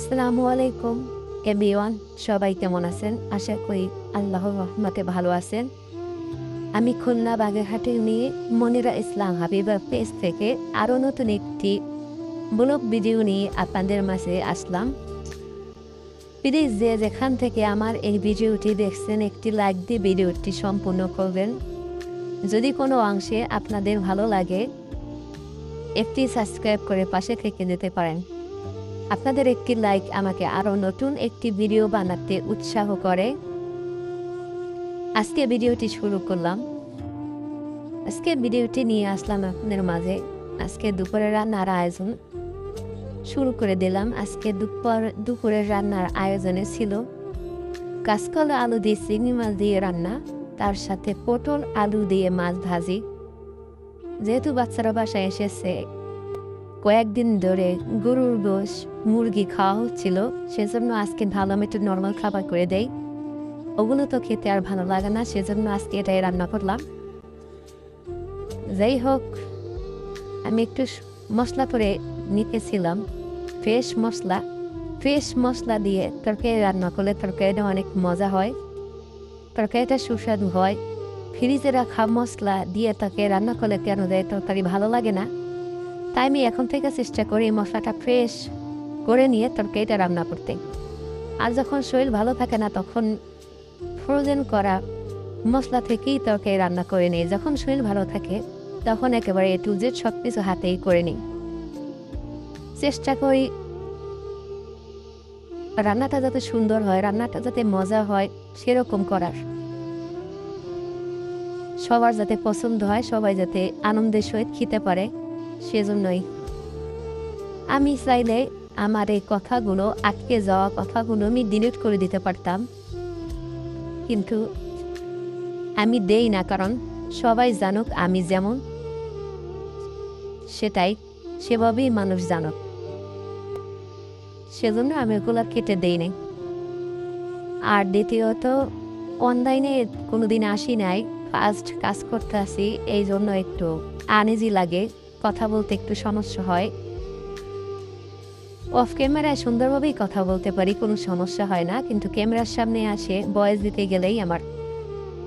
আসসালামু আলাইকুম এভরিওয়ান, সবাই কেমন আছেন? আশা করি আল্লাহর রহমতে ভালো আছেন। আমি খুলনা বাগেরহাটের মেয়ে মনিরা ইসলাম হাবিবা পেজ থেকে আরও নতুন একটি ব্লগ ভিডিও নিয়ে আপনাদের মাঝে আসলাম। প্লিজ যে যেখান থেকে আমার এই ভিডিওটি দেখছেন একটি লাইক দিয়ে ভিডিওটি সম্পূর্ণ করবেন। যদি কোনো অংশে আপনাদের ভালো লাগে একটি সাবস্ক্রাইব করে পাশে থেকে যেতে পারেন। আপনাদের একটি লাইক আমাকে আরও নতুন একটি ভিডিও বানাতে উৎসাহ করে। আজকে ভিডিওটি শুরু করলাম। আজকে ভিডিওটি নিয়ে আসলাম আপনাদের মাঝে। আজকে দুপুরের রান্নার আয়োজন শুরু করে দিলাম। আজকে দুপুরের রান্নার আয়োজনে ছিল কাঁচকলা আলু দিয়ে চিংড়ি মাছ দিয়ে রান্না, তার সাথে পটল আলু দিয়ে মাছ ভাজি। যেহেতু বাচ্চারা বাসায় এসেছে, কয়েকদিন ধরে গরুর গোশ মুরগি খাওয়া হচ্ছিল, সেজন্য আজকে ভাবলাম একটু নর্মাল খাবার করে দেই। ওগুলো তো খেতে আর ভালো লাগে না, সেজন্য আজকে এটাই রান্না করলাম। যাই হোক, আমি একটু মশলা করে নিতেছিলাম, ফ্রেশ মশলা দিয়ে তরকারি রান্না করলে তরকারিটা অনেক মজা হয়, তরকারিটা সুস্বাদু হয়। ফ্রিজে রাখা মশলা দিয়ে তাকে রান্না করলে কেন দেয় তরকারি ভালো লাগে না। তাই আমি এখন থেকে চেষ্টা করি মশলাটা ফ্রেশ করে নিয়ে তরকারিটা রান্না করতে। আর যখন শরীর ভালো থাকে না তখন ফ্রোজেন করা মশলা থেকেই তরকারি রান্না করে নিই। যখন শরীর ভালো থাকে তখন একেবারে এ টু জেড সব কিছু হাতেই করে নিই। চেষ্টা করি রান্নাটা যাতে সুন্দর হয়, রান্নাটা যাতে মজা হয় সেরকম করার, সবার যাতে পছন্দ হয়, সবাই যাতে আনন্দের সহিত খেতে পারে, সেজন্যই। আমি চাইলে আমার এই কথাগুলো, আটকে যাওয়া কথাগুলো আমি ডিলিট করে দিতে পারতাম, কিন্তু আমি দেই না, কারণ সবাই জানুক আমি যেমন, সেভাবেই মানুষ জানুক, সেজন্য আমি ওগুলো কেটে দেই নাই। আর দ্বিতীয়ত, অনলাইনে কোনোদিন আসি নাই, ফার্স্ট কাজ করতে আসি, এই জন্য একটু আনইজি লাগে, কথা বলতে একটু সমস্যা হয়। অফ ক্যামেরায় সুন্দরভাবেই কথা বলতে পারি, কোনো সমস্যা হয় না, কিন্তু ক্যামেরার সামনে আসে ভয়েস দিতে গেলেই আমার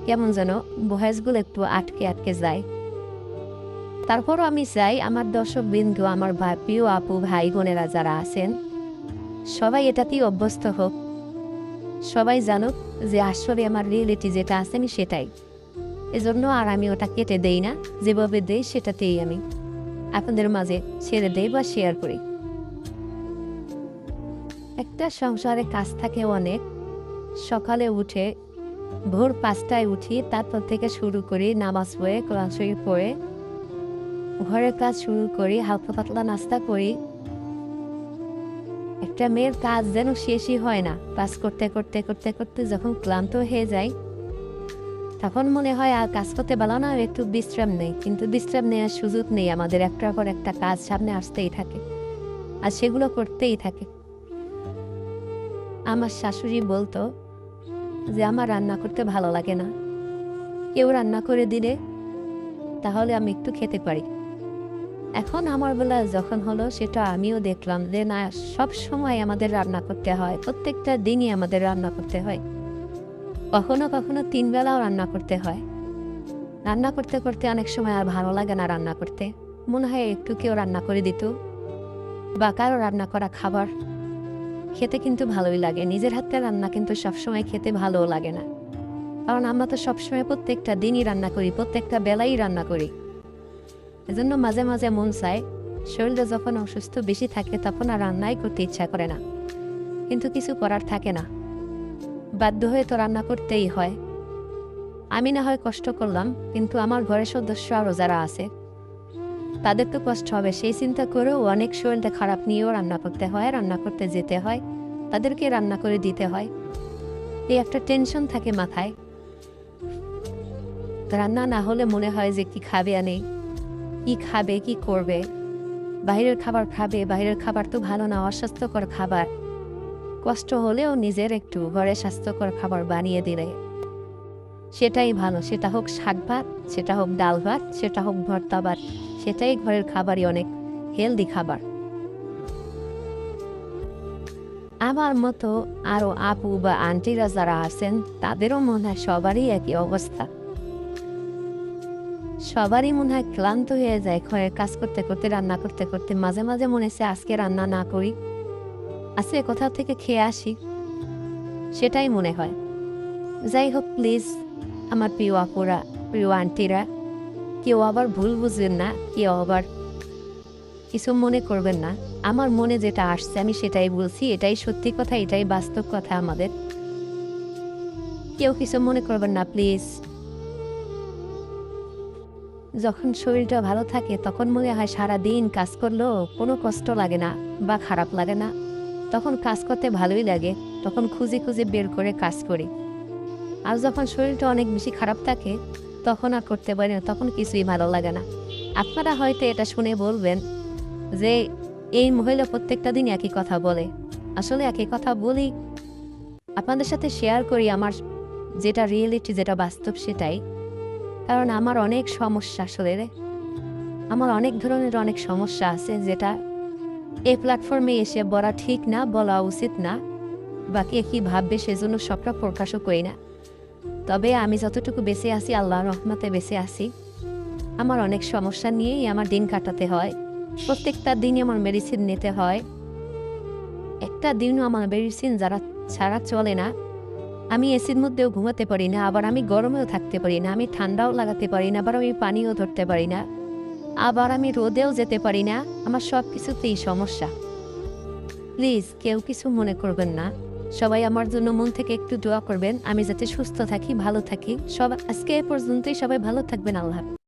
কেমন যেন ভয়েসগুলো একটু আটকে আটকে যায়। তারপরও আমি চাই আমার দর্শকবৃন্দ, আমার প্রিয় আপু ভাই বোনেরা যারা আছেন, সবাই এটাতেই অভ্যস্ত হোক, সবাই জানুক যে আসলে আমার রিয়েলিটি যেটা আছে আমি সেটাই। এজন্য আর আমি ওটা কেটে দেই না, যেভাবে দেই সেটাতেই আমি আপনাদের মাঝে ছেড়ে দেই বা শেয়ার করি। একটা সংসারে কাজ থাকে অনেক। সকালে উঠে ভোর 5টায় উঠি, তারপর থেকে শুরু করি নামাজ পড়ে, কোরআন শরীফ পড়ে ঘরের কাজ শুরু করি, হালকা পাতলা নাস্তা করি। একটা মেয়ের কাজ যেন শেষই হয় না। কাজ করতে করতে করতে করতে যখন ক্লান্ত হয়ে যায় তখন মনে হয় আর কাজ করতে ভালো না, একটু বিশ্রাম নেই, কিন্তু বিশ্রাম নেওয়ার সুযোগ নেই। আমাদের একটার পর একটা কাজ সামনে আসতেই থাকে আর সেগুলো করতেই থাকে। আমার শাশুড়ি বলতো যে আমার রান্না করতে ভালো লাগে না, কেউ রান্না করে দিলে তাহলে আমি একটু খেতে পারি। এখন আমার বেলা যখন হলো, সেটা আমিও দেখলাম যে না, সব সময় আমাদের রান্না করতে হয়, প্রত্যেকটা দিনই আমাদের রান্না করতে হয়, কখনো কখনো 3 বেলাও রান্না করতে হয়। রান্না করতে করতে অনেক সময় আর ভালো লাগে না রান্না করতে, মনে হয় একটু কেউ রান্না করে দিত, বা কারো রান্না করা খাবার খেতে কিন্তু ভালোই লাগে। নিজের হাতে রান্না কিন্তু সবসময় খেতে ভালোও লাগে না, কারণ আমরা তো সবসময় প্রত্যেকটা দিনই রান্না করি, প্রত্যেকটা বেলাই রান্না করি। এজন্য মাঝে মাঝে মন চায়, শরীরটা যখন অসুস্থ বেশি থাকে তখন আর রান্নাই করতে ইচ্ছা করে না, কিন্তু কিছু করার থাকে না, বাধ্য হয়ে তো রান্না করতেই হয়। আমি না হয় কষ্ট করলাম, কিন্তু আমার ঘরের সদস্য আরও যারা আছে তাদের তো কষ্ট হবে, সেই চিন্তা করেও অনেক শরীরটা খারাপ নিয়েও রান্না করতে হয়, রান্না করতে যেতে হয়, তাদেরকে রান্না করে দিতে হয়। এই একটা টেনশন থাকে মাথায়। রান্না না হলে মনে হয় যে কি খাবে, নেই কি খাবে, কি করবে, বাইরের খাবার খাবে, বাইরের খাবার তো ভালো না, অস্বাস্থ্যকর খাবার। কষ্ট হলেও নিজের একটু ঘরে স্বাস্থ্যকর খাবার বানিয়ে দিলে সেটাই ভালো, সেটা হোক শাক ভাত, সেটা হোক ডাল ভাত, সেটা হোক ভর্তা ভাত, সেটাই ঘরের খাবারই অনেক হেলদি খাবার। আমার মতো আরও আপু বা আন্টিরা যারা আছেন তাদেরও মনে হয় সবারই একই অবস্থা। সবারই মনে হয় ক্লান্ত হয়ে যায় ঘরের কাজ করতে করতে, রান্না করতে করতে। মাঝে মাঝে মনে হচ্ছে আজকে রান্না না করি, আজকে কোথাও থেকে খেয়ে আসি, সেটাই মনে হয়। যাই হোক, প্লিজ আমার প্রিয় আপুরা, প্রিয় আন্টিরা, কেউ আবার ভুল বুঝবেন না, কেউ আবার কিছু মনে করবেন না। আমার মনে যেটা আসছে আমি সেটাই বলছি, এটাই সত্যি কথা, এটাই বাস্তব কথা আমাদের। কেউ কিছু মনে করবেন না প্লিজ। যখন শরীরটা ভালো থাকে তখন মনে হয় সারাদিন কাজ করলেও কোনো কষ্ট লাগে না বা খারাপ লাগে না, তখন কাজ করতে ভালোই লাগে, তখন খুঁজে খুঁজে বের করে কাজ করি। আর যখন শরীরটা অনেক বেশি খারাপ থাকে তখন আর করতে পারি না, তখন কিছুই ভালো লাগে না। আপনারা হয়তো এটা শুনে বলবেন যে এই মহিলা প্রত্যেকটা দিন একই কথা বলে। আসলে একই কথা বলি, আপনাদের সাথে শেয়ার করি আমার যেটা রিয়েলিটি, যেটা বাস্তব সেটাই। কারণ আমার অনেক সমস্যা, আসলে আমার অনেক ধরনের অনেক সমস্যা আছে, যেটা এই প্ল্যাটফর্মে এসে বলা ঠিক না, বলা উচিত না, বা কে কী ভাববে সেজন্য সবটা প্রকাশও করি না। তবে আমি যতটুকু বেঁচে আছি আল্লাহর রহমতে বেঁচে আছি। আমার অনেক সমস্যা নিয়েই আমার দিন কাটাতে হয়, প্রত্যেকটা দিনই আমার মেডিসিন নিতে হয়। একটা দিনও আমার মেডিসিন যারা ছাড়া চলে না। আমি এসির মধ্যেও ঘুমাতে পারি না, আবার আমি গরমেও থাকতে পারি না, আমি ঠান্ডাও লাগাতে পারি না, আবার আমি পানিও ধরতে পারি না, আবার আমি রোদেও যেতে পারি না। আমার সব কিছুতেই সমস্যা। প্লিজ কেউ কিছু মনে করবেন না। সবাই আমার জন্য মন থেকে একটু দোয়া করবেন, আমি যাতে সুস্থ থাকি, ভালো থাকি। আজকে এ পর্যন্তই। সবাই ভালো থাকবেন। আল্লাহ হাফেজ।